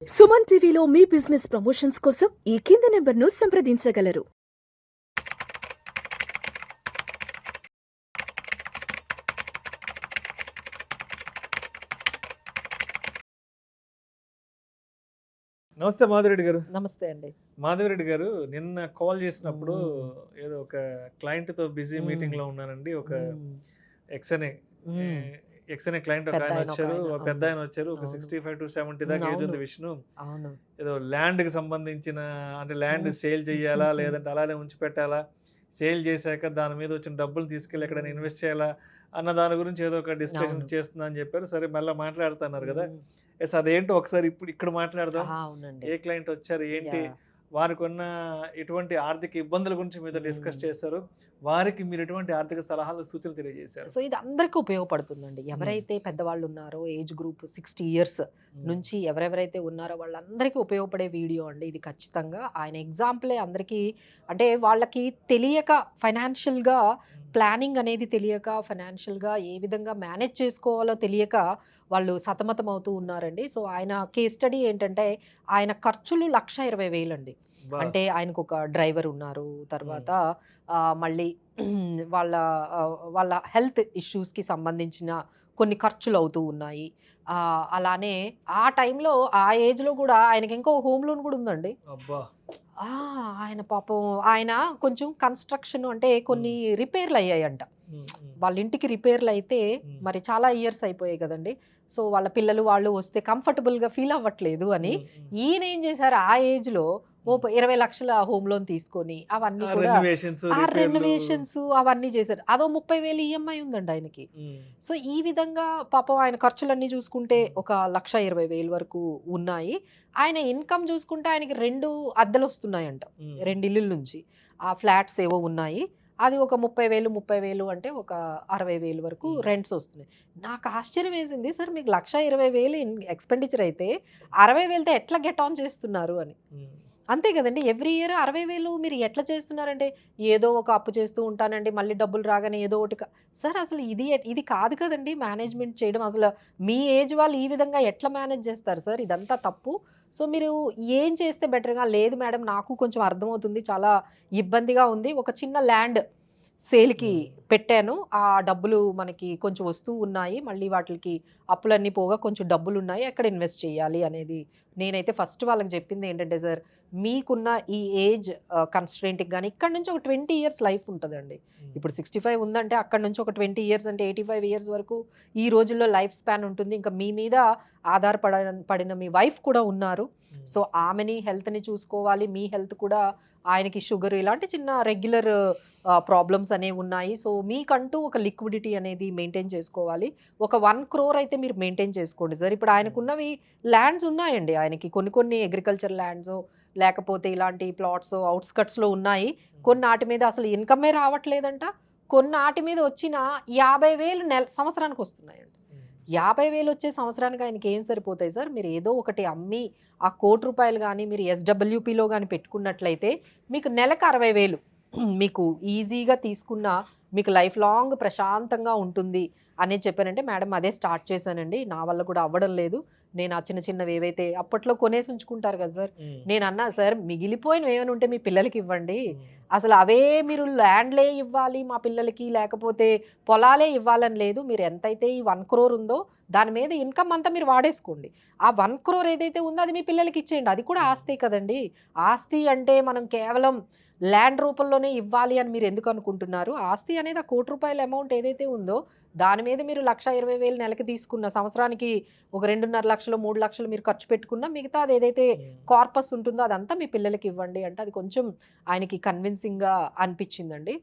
సుమన్ టీవీలో మీ business promotions కోసం ఈ కింది నెంబర్ను సంప్రదించగలరు. నమస్తే మాధురెడ్డి గారు. నమస్తే అండి. మాధవిరెడ్డి గారు నిన్న కాల్ చేసినప్పుడు హ్మ్. ఏదో ఒక క్లయింట్‌తో బిజీ హ్మ్. మీటింగ్‌లో ఉన్నానండి. ఒక హ్మ్. ఎక్స్ఎన్ఏ హ్మ్. ఎక్స్ఎన్ఏ క్లయింట్ ఒక ఆయన పెద్దాయన వచ్చారు. ఒకాయన. ఒక పెద్ద అవును. ఆయన వచ్చారు. ఒక అవును. 65-70 దాకా ఏజ్ అవును. ఉంది విష్ణు. అవును. ఏదో ల్యాండ్‌కి సంబంధించిన అంటే ల్యాండ్ హ్మ్. సేల్ చేయాలా? లేదంటే అలానే ఉంచిపెట్టాలా? సేల్ చేశాక దాని మీద వచ్చిన డబ్బులు తీసుకెళ్ళి ఎక్కడైనా హ్మ్. ఇన్వెస్ట్ చేయాలా? అన్న దాని గురించి ఏదో ఒక డిస్కషన్ అవును. చేస్తున్నా అని చెప్పారు. సరే మళ్ళా మాట్లాడుతున్నారు కదా! హ్మ్. యెస్, అదేంటో ఒకసారి ఇప్పుడు ఇక్కడ మాట్లాడదాం. అవునండి. ఏ క్లయింట్ వచ్చారు? ఏంటి? యాహ్! వారికున్న ఎటువంటి ఆర్థిక ఇబ్బందుల గురించి మీతో డిస్కస్ హ్మ్. చేశారు. వారికి మీరు ఎటువంటి ఆర్థిక సలహాలు, సూచనలు తెలియజేశారు? సో, ఇది అందరికి ఉపయోగపడుతుందండి. హ్మ్. ఎవరైతే పెద్దవాళ్ళున్నారో ఏజ్ గ్రూప్ 60 ఇయర్స్ హ్మ్. నుంచి ఎవరెవరైతే ఉన్నారో వాళ్ళందరికీ ఉపయోగపడే వీడియో అండి ఇది ఖచ్చితంగా. ఆయన ఎగ్జాంపులే అందరికీ అంటే వాళ్ళకి తెలియక ఫైనాన్షియల్‌గా ప్లానింగ్ అనేది తెలియక, ఫైనాన్షియల్‌గా ఏ విధంగా మేనేజ్ చేసుకోవాలో తెలియక వాళ్ళు సతమతమవుతూ ఉన్నారండి. సో, ఆయన కేస్ స్టడీ ఏంటంటే ఆయన ఖర్చులు 1,20,000 అండి. అబ్బా! అంటే ఆయనకొక డ్రైవర్ ఉన్నారు. హ్మ్. తర్వాత మళ్ళీ వాళ్ళ వాళ్ళ హెల్త్ ఇష్యూస్‌కి సంబంధించిన కొన్ని ఖర్చులవుతూ ఉన్నాయి. అలానే ఆ టైంలో ఆ ఏజ్‌లో గూడా ఆయనకింకా హోమ్ లోన్ గూడా ఉందండి. అబ్బా! ఆ! ఆయన పాపం ఆయన కొంచెం కన్‌స్ట్రక్షన్ అంటే హ్మ్. కొన్ని రిపేర్‌లయ్యాయంట. హ్మ్. హ్మ్. వాళ్ళ ఇంటికి రిపేర్‌లయితే హ్మ్. మరి చాలా ఇయర్స్ అయిపోయాయి గదండీ! సో, వాళ్ళ పిల్లలు వాళ్ళు వస్తే కంఫర్టబుల్‌గా ఫీల్ అవ్వట్లేదు అని హ్మ్. హ్మ్. ఈయనేం జేశారు ఆ ఏజ్‌లో ఓ హ్మ్. 20,00,000 హోమ్ లోన్ తీసుకొని అవన్నీ ఆ కూడా రెనోవేషన్స్, ఆ రిపేర్లు. రెనోవేషన్స్ అవన్నీ జేశారు. అదో 30,000 ఈఎంఐ ఉందండి ఆయనకి. హ్మ్. సో, ఈ విధంగా పాపం ఆయన ఖర్చులన్నీ జూసుకుంటే హ్మ్. ఒక 1,20,000 వరకు ఉన్నాయి. ఆయన ఇన్‌కమ్ జూసుకుంటే ఆయనకి 2 అద్దెలొస్తున్నాయంట. హ్మ్. 2 ఇల్లుల నుంచి. ఆ ఫ్లాట్స్ ఏవో ఉన్నాయి. అది ఒక 30,000 అంటే ఒక 60,000 వరకు హ్మ్. రెంట్స్ ఒస్తున్నాయి. నాకు ఆశ్చర్యమేసింది. సార్ మీకు 1,20,000 ఎక్స్‌పెండిచర్ అయితే 60,000తో ఎట్లా గెట్ ఆన్ చేస్తున్నారు అని. హ్మ్. అంతే గదండీ! ఎవ్రీ ఇయర్ 60,000 మీరు ఎట్లా చేస్తున్నారంటే, ఏదో ఒక అప్పు చేస్తూ ఉంటానండి. మళ్ళీ డబ్బులు రాగానే ఏదో ఒకటి సార్ అసలు ఇది కాదు కదండీ మేనేజ్‌మెంట్ చేయడం. మీ ఏజ్ వాళ్ళు ఈ విధంగా ఎట్లా మేనేజ్ చేస్తారు సార్? ఇదంతా తప్పు. సో, మీరు ఏం చేస్తే బెటర్‌గా లేదు మేడం నాకు కొంచెం అర్థమవుతుంది. చాలా ఇబ్బందిగా ఉంది. ఒక చిన్న ల్యాండ్ సేల్‌కి హ్మ్. పెట్టాను. ఆ డబ్బులు మనకి కొంచెం వస్తూ ఉన్నాయి. మళ్ళీ వాటిలికి అప్పులన్నీ పోగా కొంచెం డబ్బులున్నాయి. ఎక్కడ ఇన్వెస్ట్ చేయాలి అనేది నేనైతే ఫస్ట్ వాళ్ళకి చెప్పిందేంటంటే సార్ మీకున్న ఈ ఏజ్ కన్‌స్ట్రెయింట్‌కి గాని ఇక్కడి నుంచి ఒక 20 ఇయర్స్ లైఫ్ ఉంటదండి. హ్మ్. ఇప్పుడు 65 ఉందంటే అక్కడి నుంచి ఒక 20 ఇయర్స్ అంటే 85 ఇయర్స్ వరకు ఈ రోజుల్లో లైఫ్ స్పాన్ ఉంటుంది. ఇంకా మీ మీద పడిన మీ వైఫ్ కూడా ఉన్నారు. హ్మ్. సో, ఆమెని హెల్త్‌ని చూసుకోవాలి. మీ హెల్త్ కూడా ఆయనకి షుగర్ ఇలాంటి చిన్న రెగ్యులర్ ప్రాబ్లమ్స్ అనేవున్నాయి. సో, మీకంటూ ఒక లిక్విడిటీ అనేది మెయింటైన్ చేసుకోవాలి. ఒక 1,00,00,000 అయితే మీరు మెయింటైన్ చేసుకోండి సార్. ఇప్పుడు హ్మ్. ఆయనకున్నవి ల్యాండ్స్ ఉన్నాయండి. ఆయనకి కొన్ని అగ్రికల్చర్ ల్యాండ్సో, లేకపోతే ఇలాంటి ప్లాట్సో ఔట్‌స్కట్స్‌లో ఉన్నాయి. హ్మ్. కొన్నాటి మీద అసలు ఇన్‌కమే రావట్లేదంట. కొన్నాటి మీద వచ్చిన 50,000 సంవత్సరానికొస్తున్నాయంట. హ్మ్. 50,000 వచ్చే సంవత్సరానికి ఆయనకేం సరిపోతాయి సార్? మీరు ఏదో ఒకటి అమ్మి ఆ రూ. 1,00,00,000 గాని మీరు ఎస్‌డబ్ల్యూపీలో గాని పెట్టుకున్నట్లయితే మీకు నెలకు 60,000 మీకు ఈజీగా తీసుకున్న మీకు లైఫ్ లాంగ్ ప్రశాంతంగా ఉంటుంది అనేది చెప్పానంటే, మేడం అదే స్టార్ట్ చేశానండి. నా వల్ల కూడా అవ్వడం లేదు. నేను ఆ చిన్న చిన్నవి ఏవైతే అప్పట్లో కొనేసి ఉంచుకుంటారు కదా సార్! హ్మ్. నేనన్నా సార్ మిగిలిపోయినవి ఏమైనా ఉంటే మీ పిల్లలకివ్వండి. హ్మ్. అసలు అవే మీరు ల్యాండ్‌లే ఇవ్వాలి మా పిల్లలకి లేకపోతే పొలాలే ఇవ్వాలని లేదు. మీరు ఎంతైతే ఈ 1,00,00,000 ఉందో దాని మీద ఇన్‌కమ్ అంతా మీరు వాడేసుకోండి. ఆ 1,00,00,000 ఏదైతే ఉందో అది మీ పిల్లలకిచ్చేయండి. అది కూడా హ్మ్. ఆస్తే కదండీ! ఆస్తి అంటే మనం కేవలం ల్యాండ్ రూపంలోనే ఇవ్వాలి అని మీరెందుకు అనుకుంటున్నారు? ఆస్తి అనేది ఆ రూ. 1,00,00,000 అమౌంట్ ఏదైతే ఉందో దాని మీద మీరు 1,20,000 నెలకి తీసుకున్న సంవత్సరానికి ఒక 2,50,000, 3,00,000 మీరు ఖర్చు పెట్టుకున్న మిగతాది ఏదైతే హ్మ్. కార్పస్ ఉంటుందో అదంతా మీ పిల్లలకివ్వండి అంటే అది కొంచెం ఆయనకి కన్విన్సింగ్‌గా అనిపిచ్చిందండి.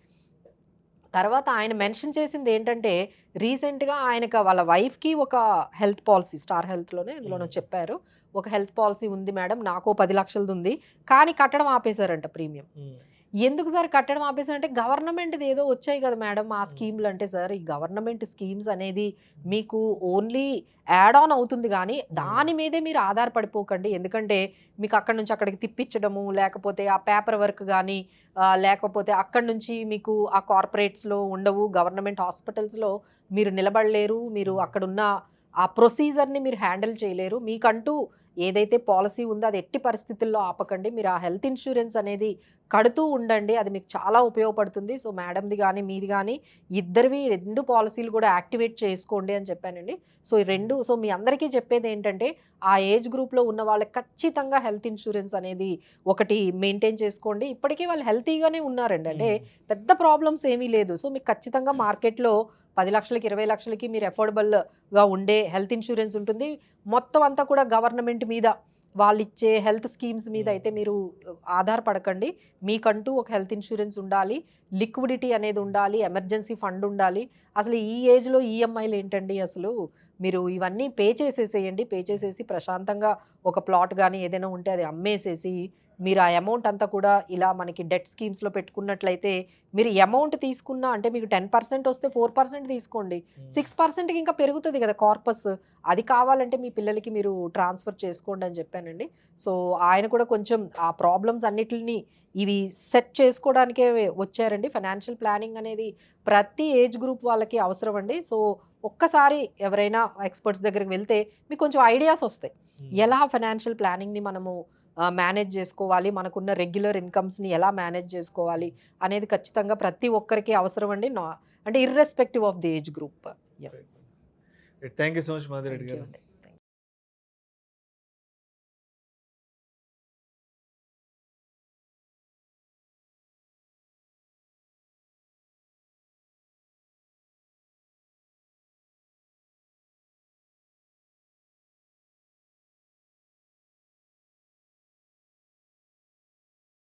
తర్వాత ఆయన మెన్షన్ చేసిందేంటంటే, రీసెంట్‌గా ఆయనకు వాళ్ళ వైఫ్‌కి ఒక హెల్త్ పాలిసీ స్టార్ హెల్త్‌లోనే ఎందులోనో హ్మ్. చెప్పారు. ఒక హెల్త్ పాలిసీ ఉంది మేడం. నాకో 10,00,000 ఉంది. కానీ కట్టడం ఆపేసారంట ప్రీమియం. హ్మ్. ఎందుకు సార్ కట్టడం ఆపేసారంటే, గవర్నమెంట్‌ది ఏదో వచ్చాయి కదా మేడం ఆ హ్మ్. స్కీమ్‌లంటే సార్ ఈ గవర్నమెంట్ స్కీమ్స్ అనేది హ్మ్. మీకు ఓన్లీ యాడ్ ఆన్ అవుతుంది గానీ, హ్మ్. దాని మీదే మీరు ఆధారపడిపోకండి. ఎందుకంటే, మీకు అక్కడి నుంచి అక్కడికి తిప్పించడము, లేకపోతే ఆ పేపర్ వర్క్ గానీ, లేకపోతే అక్కడి నుంచి మీకు ఆ కార్పొరేట్స్‌లో ఉండవు. గవర్నమెంట్ హాస్పిటల్స్‌లో మీరు నిలబడలేరు. మీరు హ్మ్. అక్కడున్న ఆ ప్రొసీజర్‌ని మీరు హ్యాండిల్ చేయలేరు. మీకంటూ ఏదైతే పాలసీ ఉందో అది ఎట్టి పరిస్థితుల్లో ఆపకండి. మీరు ఆ హెల్త్ ఇన్సూరెన్స్ అనేది కడుతూ ఉండండి. అది మీకు చాలా ఉపయోగపడుతుంది. సో, మేడంది గానీ, మీది గానీ ఇద్దరివి 2 పాలిసీలు కూడా యాక్టివేట్ చేసుకోండి అని చెప్పానండి. సో, ఈ 2 సో, మీ అందరికీ చెప్పేదేంటంటే, ఆ ఏజ్ గ్రూప్‌లో ఉన్న వాళ్ళకి ఖచ్చితంగా హెల్త్ ఇన్సూరెన్స్ అనేది ఒకటి మెయింటైన్ చేసుకోండి. ఇప్పటికే వాళ్ళు హెల్తీగానే ఉన్నారండి. అంటే పెద్ద ప్రాబ్లమ్స్ ఏమీ లేదు. సో, మీకు ఖచ్చితంగా మార్కెట్‌లో 10,00,000కి, 20,00,000కి మీరు అఫోర్డబుల్‌గా ఉండే హెల్త్ ఇన్సూరెన్స్ ఉంటుంది. మొత్తం అంతా కూడా గవర్నమెంట్ మీద వాళ్ళిచ్చే హెల్త్ స్కీమ్స్ మీద అయితే మీరు ఆధారపడకండి. మీకంటూ ఒక హెల్త్ ఇన్సూరెన్స్ ఉండాలి. లిక్విడిటీ అనేది ఉండాలి. ఎమర్జెన్సీ ఫండ్ ఉండాలి. అసలు ఈ ఏజ్‌లో ఈఎంఐలు ఏంటండి అసలు? మీరు ఇవన్నీ పే చేసేసేయండి. పే చేసేసి ప్రశాంతంగా ఒక ప్లాట్ గాని ఏదైనా ఉంటే అది అమ్మేసేసి మీరు ఆ అమౌంట్ అంతా కూడా ఇలా మనకి డెట్ స్కీమ్స్‌లో పెట్టుకున్నట్లయితే మీరు అమౌంట్ తీసుకున్న అంటే మీకు 10% వస్తే 4% తీసుకోండి. 6%కి ఇంకా పెరుగుతది కదా కార్పస్. అది కావాలంటే మీ పిల్లలకి మీరు ట్రాన్స్‌ఫర్ చేసుకోండి అని చెప్పానండి. సో, ఆయన కూడా కొంచెం ఆ ప్రాబ్లమ్స్ అన్నిటిని ఇవి సెట్ చేసుకోవడానికే వచ్చారండి. ఫైనాన్షియల్ ప్లానింగ్ అనేది ప్రతి ఏజ్ గ్రూప్ వాళ్ళకి అవసరం అండి. సో, ఒక్కసారి ఎవరైనా ఎక్స్‌పర్ట్స్ దగ్గరికి వెళ్తే మీకు కొంచెం ఐడియాస్ వస్తాయి. ఎలా ఫైనాన్షియల్ ప్లానింగ్‌ని మనము మేనేజ్ చేసుకోవాలి, మనకున్న రెగ్యులర్ ఇన్‌కమ్స్‌ని ఎలా మేనేజ్ చేసుకోవాలి అనేది ఖచ్చితంగా ప్రతి ఒక్కరికి అవసరం అండి. అంటే irrespective of the age group. Yeah! Thank you so much Madhu Reddy thank you గారు. అండి.